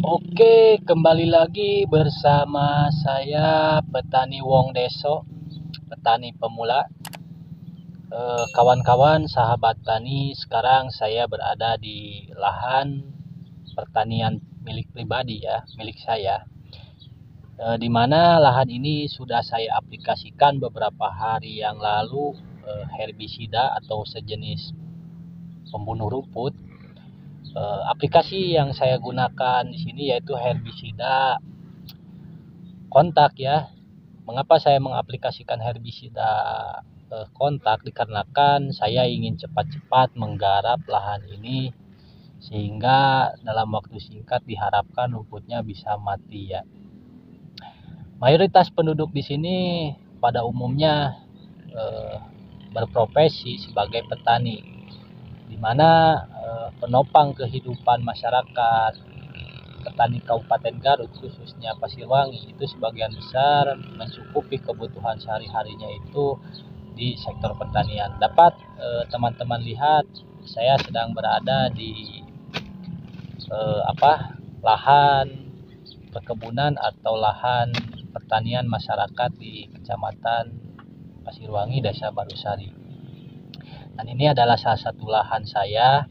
Oke, kembali lagi bersama saya Petani Wong Deso, petani pemula. Kawan-kawan, sahabat tani, sekarang saya berada di lahan pertanian milik pribadi ya, milik saya. Di mana lahan ini sudah saya aplikasikan beberapa hari yang lalu herbisida atau sejenis pembunuh rumput. Aplikasi yang saya gunakan di sini yaitu herbisida kontak ya. Mengapa saya mengaplikasikan herbisida kontak? Dikarenakan saya ingin cepat-cepat menggarap lahan ini sehingga dalam waktu singkat diharapkan rumputnya bisa mati ya. Mayoritas penduduk di sini pada umumnya berprofesi sebagai petani, di mana penopang kehidupan masyarakat petani Kabupaten Garut khususnya Pasirwangi itu sebagian besar mencukupi kebutuhan sehari-harinya itu di sektor pertanian. Dapat teman-teman lihat saya sedang berada di lahan perkebunan atau lahan pertanian masyarakat di Kecamatan Pasirwangi, Desa Barusari. Dan ini adalah salah satu lahan saya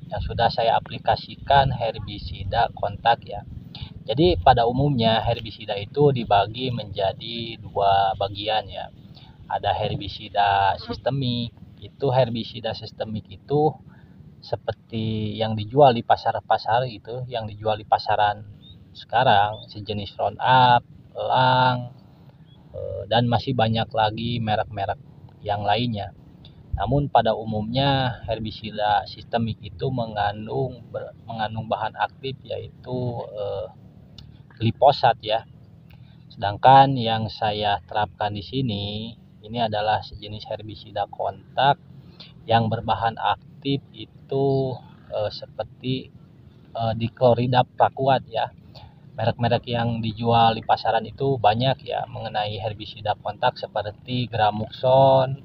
yang sudah saya aplikasikan herbisida kontak ya. Jadi pada umumnya herbisida itu dibagi menjadi dua bagian ya. Ada herbisida sistemik. Itu herbisida sistemik itu seperti yang dijual di pasar-pasar itu, yang dijual di pasaran sekarang, sejenis Roundup, Elang, dan masih banyak lagi merek-merek yang lainnya. Namun pada umumnya herbisida sistemik itu mengandung bahan aktif yaitu glifosat ya. Sedangkan yang saya terapkan di sini ini adalah sejenis herbisida kontak yang berbahan aktif itu seperti Dichlorida Prakuat ya. Merek-merek yang dijual di pasaran itu banyak ya mengenai herbisida kontak seperti Gramuxon,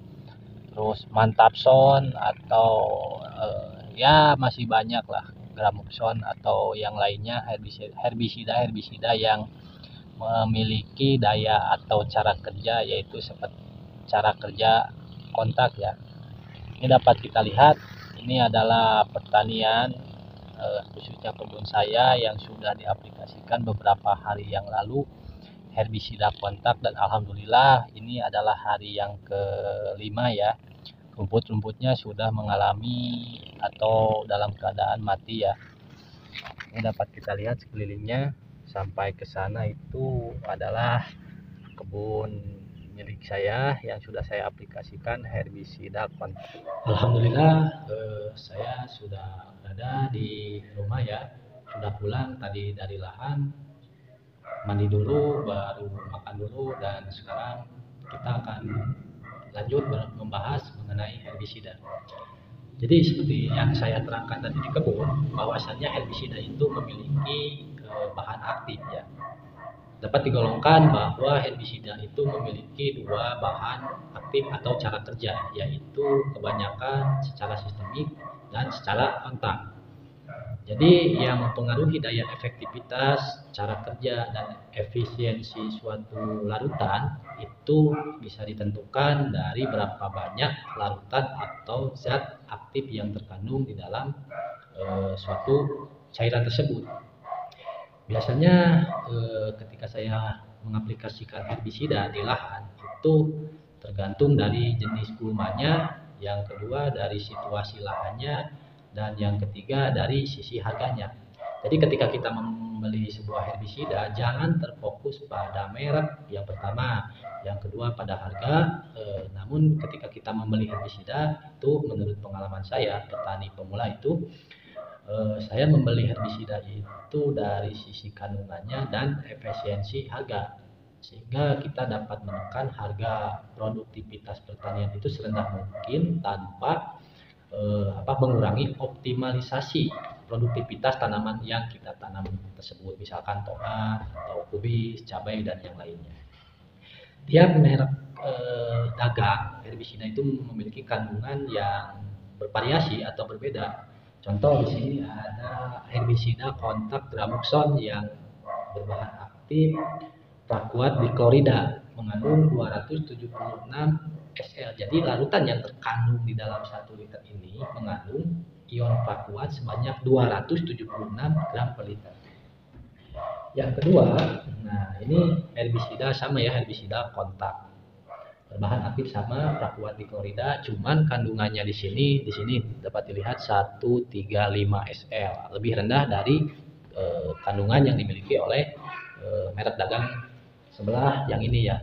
terus Mantapson atau ya masih banyak lah Gramuxon atau yang lainnya herbisida yang memiliki daya atau cara kerja yaitu seperti cara kerja kontak ya. Ini dapat kita lihat ini adalah pertanian khususnya kebun saya yang sudah diaplikasikan beberapa hari yang lalu herbisida kontak, dan alhamdulillah ini adalah hari yang kelima ya. Rumput-rumputnya sudah mengalami atau dalam keadaan mati ya. Ini dapat kita lihat sekelilingnya sampai ke sana itu adalah kebun milik saya yang sudah saya aplikasikan herbisida kontak. Alhamdulillah saya sudah berada di rumah ya, sudah pulang tadi dari lahan, mandi dulu, baru makan dulu, dan sekarang kita akan lanjut membahas mengenai herbisida. Jadi seperti yang saya terangkan tadi di kebun, bahwasannya herbisida itu memiliki bahan aktif ya. Dapat digolongkan bahwa herbisida itu memiliki dua bahan aktif atau cara kerja, yaitu kebanyakan secara sistemik dan secara kontak. Jadi yang mempengaruhi daya efektivitas, cara kerja, dan efisiensi suatu larutan itu bisa ditentukan dari berapa banyak larutan atau zat aktif yang terkandung di dalam suatu cairan tersebut. Biasanya ketika saya mengaplikasikan herbisida di lahan itu tergantung dari jenis gulmanya, yang kedua dari situasi lahannya, dan yang ketiga dari sisi harganya. Jadi ketika kita membeli sebuah herbisida jangan terfokus pada merek yang pertama, yang kedua pada harga. Namun ketika kita membeli herbisida itu menurut pengalaman saya petani pemula itu saya membeli herbisida itu dari sisi kandungannya dan efisiensi harga, sehingga kita dapat menekan harga produktivitas pertanian itu serendah mungkin tanpa mengurangi optimalisasi produktivitas tanaman yang kita tanam tersebut, misalkan tomat atau kubis, cabai, dan yang lainnya. Tiap merek dagang herbisida itu memiliki kandungan yang bervariasi atau berbeda. Contoh di sini ada herbisida kontak Gramoxone yang berbahan aktif prakuat diklorida mengandung 276 SL. Jadi larutan yang terkandung di dalam 1 liter ini mengandung ion prakuat sebanyak 276 gram per liter. Yang kedua, nah ini herbisida sama ya, herbisida kontak berbahan aktif sama prakuat diklorida, cuman kandungannya di sini dapat dilihat 135 SL, lebih rendah dari kandungan yang dimiliki oleh merek dagang sebelah yang ini ya,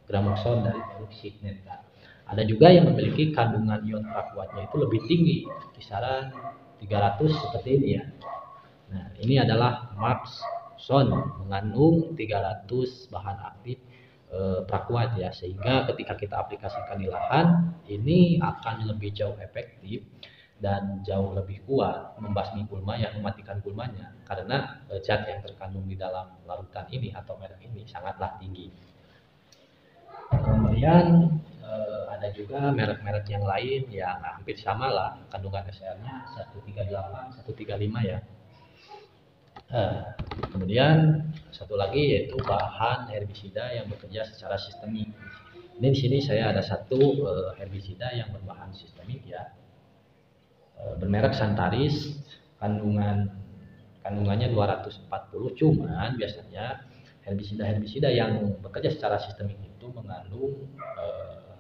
Gramoxone dari produk Signeta. Ada juga yang memiliki kandungan ion prakuatnya itu lebih tinggi, kisaran 300 seperti ini ya. Nah, ini adalah Maxson mengandung 300 bahan aktif prakuat ya, sehingga ketika kita aplikasikan di lahan ini akan lebih jauh efektif dan jauh lebih kuat membasmi gulma yang mematikan gulmanya, karena zat yang terkandung di dalam larutan ini atau merek ini sangatlah tinggi. Kemudian ada juga merek-merek yang lain yang hampir sama lah kandungan SL-nya 138, 135 ya. Kemudian satu lagi yaitu bahan herbisida yang bekerja secara sistemik. Ini di sini saya ada satu herbisida yang berbahan sistemik ya, bermerek Santaris, kandungannya 240, cuman biasanya herbisida yang bekerja secara sistemik itu mengandung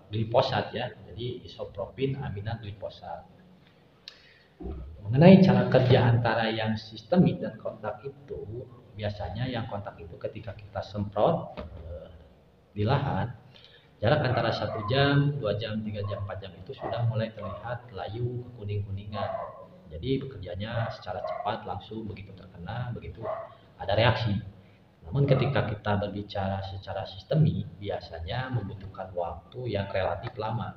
glifosat ya, jadi isopropin aminat glifosat. Mengenai cara kerja antara yang sistemik dan kontak itu, biasanya yang kontak itu ketika kita semprot di lahan, jarak antara 1 jam, 2 jam, 3 jam, 4 jam itu sudah mulai terlihat layu kuning-kuningan. Jadi bekerjanya secara cepat, langsung, begitu terkena, begitu ada reaksi. Namun ketika kita berbicara secara sistemik, biasanya membutuhkan waktu yang relatif lama.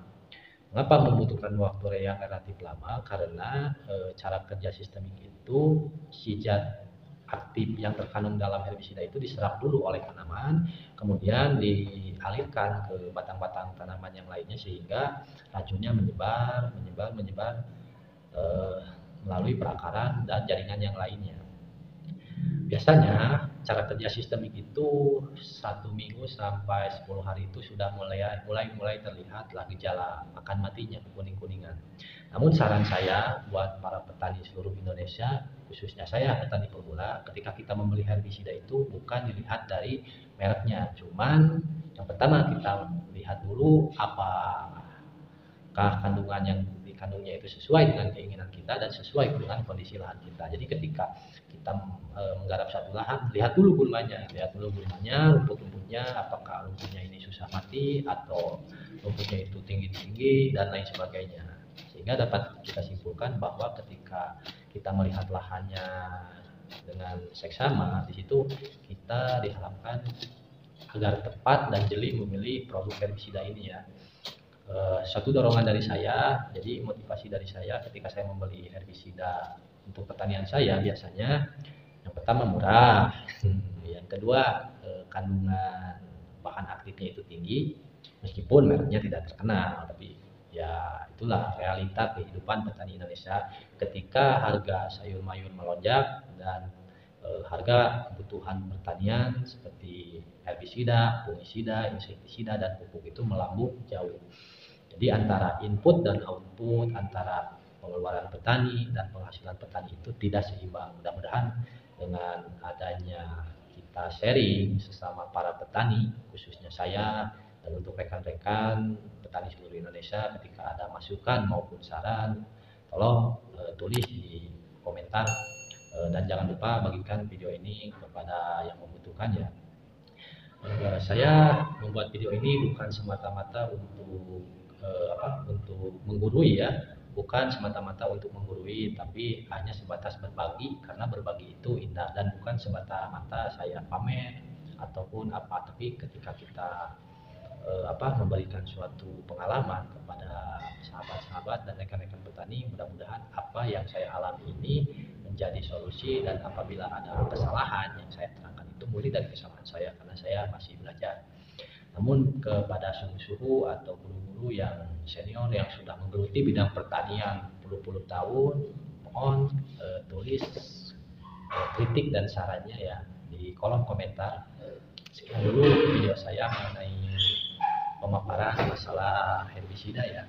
Mengapa membutuhkan waktu yang relatif lama? Karena cara kerja sistemik itu si zat aktif yang terkandung dalam herbisida itu diserap dulu oleh tanaman, kemudian dialirkan ke batang-batang tanaman yang lainnya sehingga racunnya menyebar melalui perakaran dan jaringan yang lainnya. Biasanya cara kerja sistemik itu 1 minggu sampai 10 hari itu sudah mulai terlihatlah gejala akan matinya kuning-kuningan. Namun saran saya buat para petani seluruh Indonesia, khususnya saya petani pemula, ketika kita membeli herbisida itu bukan dilihat dari mereknya, cuman yang pertama kita lihat dulu apakah kandungan yang dikandungnya itu sesuai dengan keinginan kita dan sesuai dengan kondisi lahan kita. Jadi ketika kita menggarap satu lahan, lihat dulu gulmanya, rumput-rumputnya, apakah rumputnya ini susah mati atau rumputnya itu tinggi-tinggi dan lain sebagainya. Sehingga dapat kita simpulkan bahwa ketika kita melihat lahannya dengan seksama, di situ kita diharapkan agar tepat dan jeli memilih produk herbisida ini ya. Satu dorongan dari saya, jadi motivasi dari saya ketika saya membeli herbisida untuk pertanian saya, biasanya yang pertama murah, yang kedua kandungan bahan aktifnya itu tinggi, meskipun mereknya tidak terkenal, tapi ya itulah realita kehidupan petani Indonesia ketika harga sayur mayur melonjak dan harga kebutuhan pertanian seperti herbisida, fungisida, insektisida dan pupuk itu melambung jauh. Jadi antara input dan output, antara pengeluaran petani dan penghasilan petani itu tidak seimbang. Mudah-mudahan dengan adanya kita sharing sesama para petani, khususnya saya dan untuk rekan-rekan petani seluruh Indonesia, ketika ada masukan maupun saran, tolong tulis di komentar dan jangan lupa bagikan video ini kepada yang membutuhkan ya. Saya membuat video ini bukan semata-mata untuk menggurui ya, bukan semata-mata untuk menggurui, tapi hanya sebatas berbagi, karena berbagi itu indah dan bukan semata-mata saya pamer ataupun apa, tapi ketika kita memberikan suatu pengalaman kepada sahabat-sahabat dan rekan-rekan petani, mudah-mudahan apa yang saya alami ini menjadi solusi, dan apabila ada kesalahan yang saya terangkan itu murni dari kesalahan saya karena saya masih belajar. Namun kepada suhu-suhu atau guru-guru yang senior yang sudah menggeluti bidang pertanian puluh-puluh tahun, mohon tulis kritik dan sarannya ya di kolom komentar. Sekian dulu video saya mengenai pemaparan masalah herbisida ya.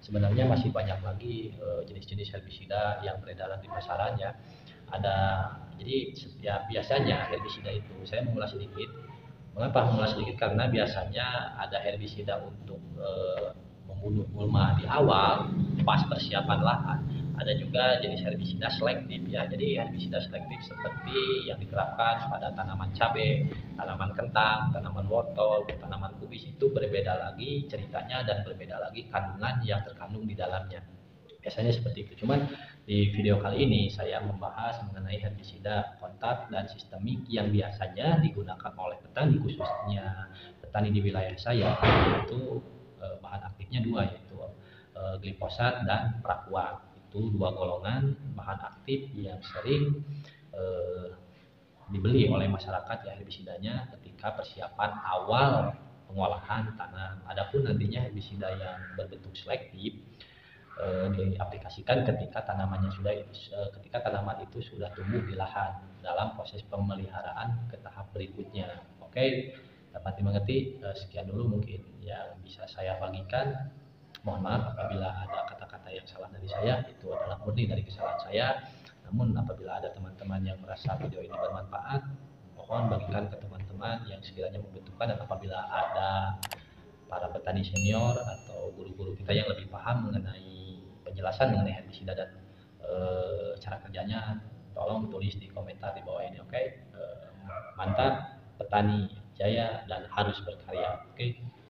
Sebenarnya masih banyak lagi jenis-jenis herbisida yang beredar di pasaran ya. Ada, jadi setiap biasanya herbisida itu saya mengulas sedikit. Mengapa mengulas sedikit? Karena biasanya ada herbisida untuk membunuh gulma di awal pas persiapan lahan. Ada juga jenis herbisida selektif ya. Jadi herbisida selektif seperti yang diterapkan pada tanaman cabai, tanaman kentang, tanaman wortel, tanaman kubis itu berbeda lagi ceritanya dan berbeda lagi kandungan yang terkandung di dalamnya. Biasanya seperti itu. Cuman di video kali ini saya membahas mengenai herbisida kontak dan sistemik yang biasanya digunakan oleh petani, khususnya petani di wilayah saya, yaitu bahan aktifnya dua, yaitu glifosat dan prakuat. Itu dua golongan bahan aktif yang sering dibeli oleh masyarakat ya herbisidanya ketika persiapan awal pengolahan tanah. Adapun nantinya herbisida yang berbentuk selektif diaplikasikan ketika ketika tanaman itu sudah tumbuh di lahan dalam proses pemeliharaan ke tahap berikutnya. Oke, dapat dimengerti. Sekian dulu mungkin yang bisa saya bagikan. Mohon maaf apabila ada kata-kata yang salah dari saya, itu adalah murni dari kesalahan saya. Namun apabila ada teman-teman yang merasa video ini bermanfaat, mohon bagikan ke teman-teman yang sekiranya membutuhkan, dan apabila ada para petani senior atau guru-guru kita yang lebih paham mengenai penjelasan mengenai herbisida dan cara kerjanya, tolong tulis di komentar di bawah ini. Oke. Mantap, petani jaya dan harus berkarya. Oke.